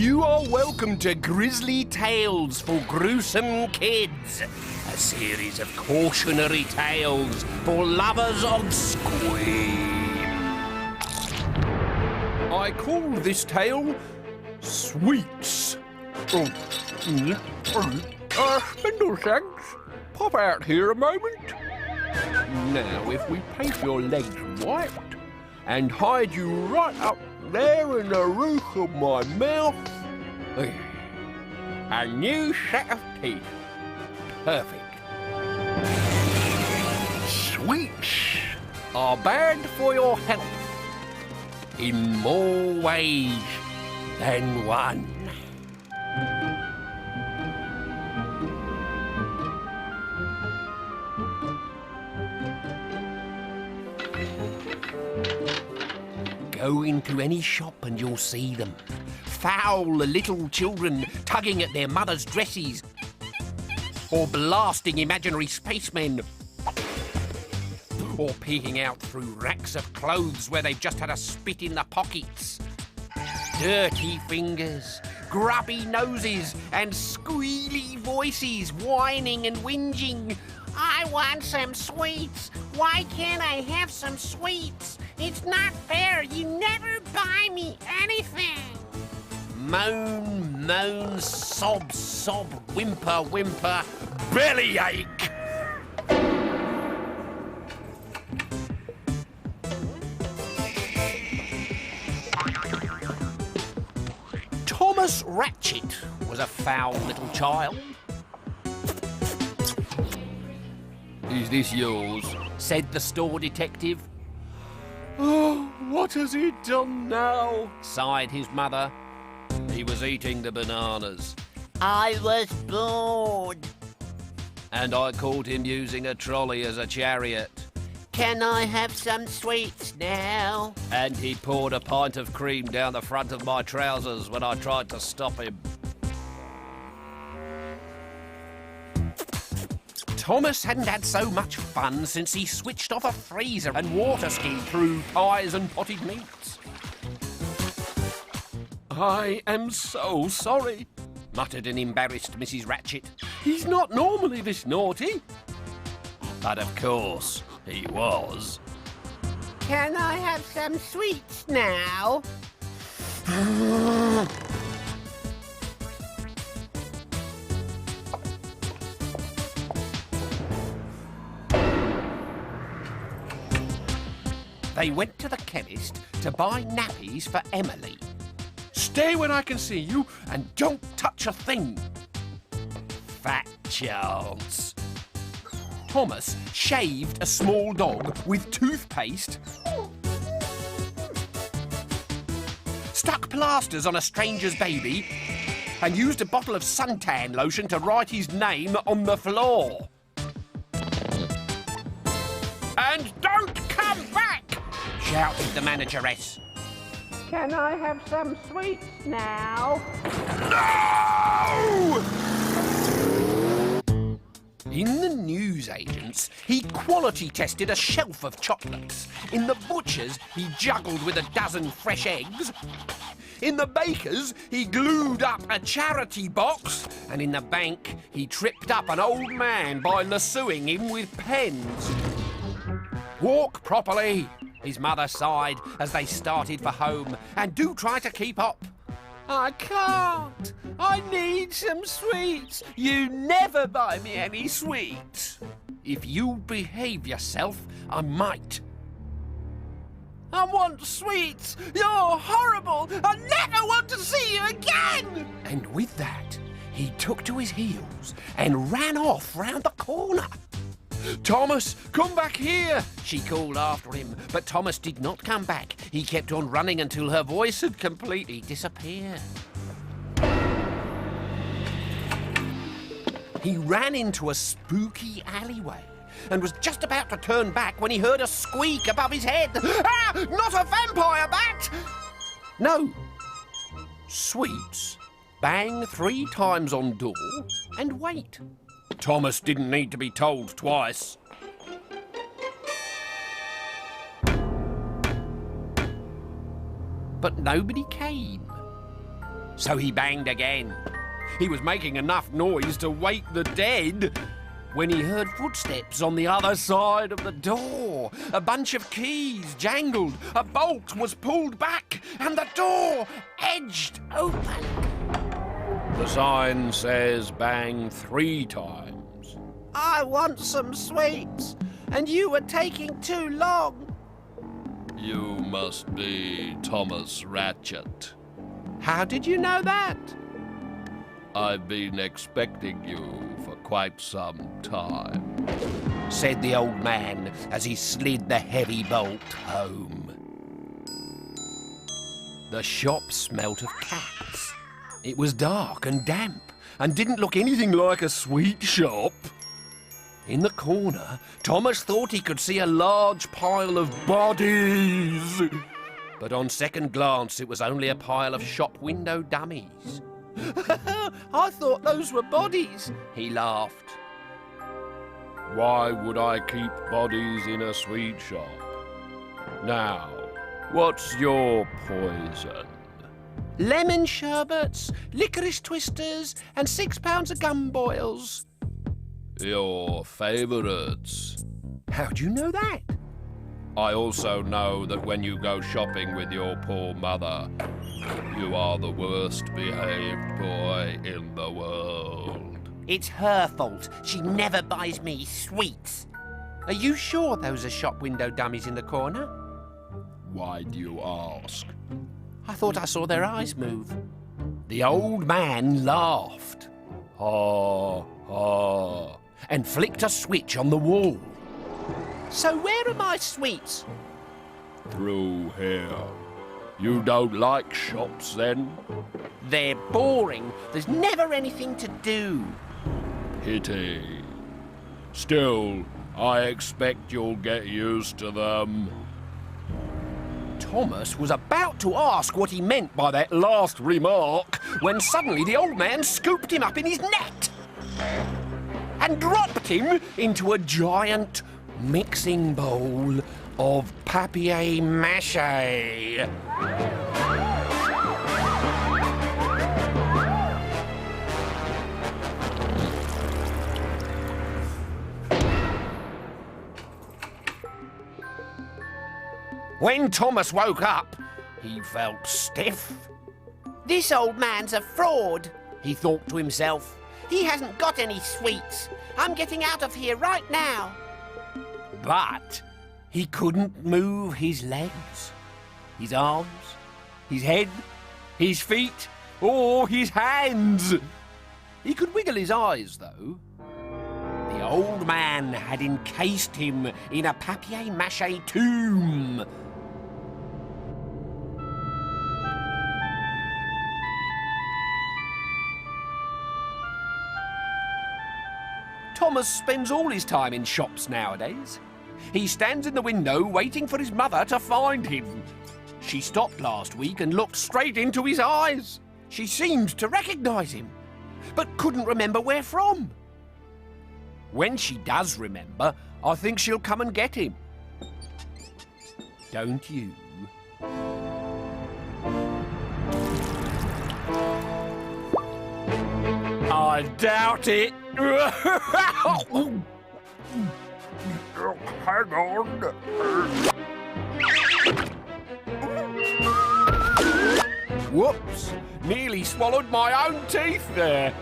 You are welcome to Grizzly Tales for Gruesome Kids, a series of cautionary tales for lovers of squeam. I call this tale Sweets. Spindleshanks, pop out here a moment. Now, if we paint your legs white and hide you right up there in the roof of my mouth, a new set of teeth. Perfect. Sweets are bad for your health in more ways than one. Go into any shop and you'll see them. Foul little children tugging at their mothers' dresses, or blasting imaginary spacemen, or peeking out through racks of clothes where they've just had a spit in the pockets. Dirty fingers, grubby noses, and squealy voices whining and whinging. I want some sweets. Why can't I have some sweets? It's not fair. You never buy me anything. Moan, moan, sob, sob, whimper, whimper, bellyache. Thomas Ratchet was a foul little child. "Is this yours?" said the store detective. "Oh, what has he done now?" sighed his mother. He was eating the bananas. I was bored. And I caught him using a trolley as a chariot. Can I have some sweets now? And he poured a pint of cream down the front of my trousers when I tried to stop him. Thomas hadn't had so much fun since he switched off a freezer and water skied through pies and potted meats. "I am so sorry," muttered an embarrassed Mrs. Ratchet. "He's not normally this naughty." But of course, he was. Can I have some sweets now? They went to the chemist to buy nappies for Emily. "Stay when I can see you and don't touch a thing." Fat chance. Thomas shaved a small dog with toothpaste, stuck plasters on a stranger's baby, and used a bottle of suntan lotion to write his name on the floor. "And don't come back!" shouted the manageress. Can I have some sweets now? No! In the newsagents, he quality tested a shelf of chocolates. In the butcher's, he juggled with a dozen fresh eggs. In the baker's, he glued up a charity box. And in the bank, he tripped up an old man by lassoing him with pens. "Walk properly," his mother sighed as they started for home. "And do try to keep up." "I can't. I need some sweets. You never buy me any sweets." "If you behave yourself, I might." "I want sweets. You're horrible. I never want to see you again." And with that, he took to his heels and ran off round the corner. "Thomas, come back here," she called after him, but Thomas did not come back. He kept on running until her voice had completely disappeared. He ran into a spooky alleyway and was just about to turn back when he heard a squeak above his head. "Ah! Not a vampire bat!" No. Sweets. Bang 3 times on door and wait. Thomas didn't need to be told twice. But nobody came. So he banged again. He was making enough noise to wake the dead when he heard footsteps on the other side of the door. A bunch of keys jangled, a bolt was pulled back, and the door edged open. The sign says bang 3 times. I want some sweets, and you were taking too long. You must be Thomas Ratchet. How did you know that? I've been expecting you for quite some time, said the old man as he slid the heavy bolt home. The shop smelt of cats. It was dark and damp and didn't look anything like a sweet shop. In the corner, Thomas thought he could see a large pile of bodies. But on second glance, it was only a pile of shop window dummies. I thought those were bodies, he laughed. Why would I keep bodies in a sweet shop? Now, what's your poison? Lemon sherbets, licorice twisters, and 6 pounds of gum boils. Your favourites? How'd you know that? I also know that when you go shopping with your poor mother, you are the worst behaved boy in the world. It's her fault. She never buys me sweets. Are you sure those are shop window dummies in the corner? Why do you ask? I thought I saw their eyes move. The old man laughed. Ha, ha. And flicked a switch on the wall. So where are my sweets? Through here. You don't like shops, then? They're boring. There's never anything to do. Pity. Still, I expect you'll get used to them. Thomas was about to ask what he meant by that last remark when suddenly the old man scooped him up in his net and dropped him into a giant mixing bowl of papier-mâché. When Thomas woke up, he felt stiff. This old man's a fraud, He thought to himself. He hasn't got any sweets. I'm getting out of here right now. But he couldn't move his legs, his arms, his head, his feet, or his hands. He could wiggle his eyes, though. The old man had encased him in a papier-mâché tomb. Thomas spends all his time in shops nowadays. He stands in the window waiting for his mother to find him. She stopped last week and looked straight into his eyes. She seemed to recognise him, but couldn't remember where from. When she does remember, I think she'll come and get him. Don't you? I doubt it. Hang on. Whoops! Nearly swallowed my own teeth there.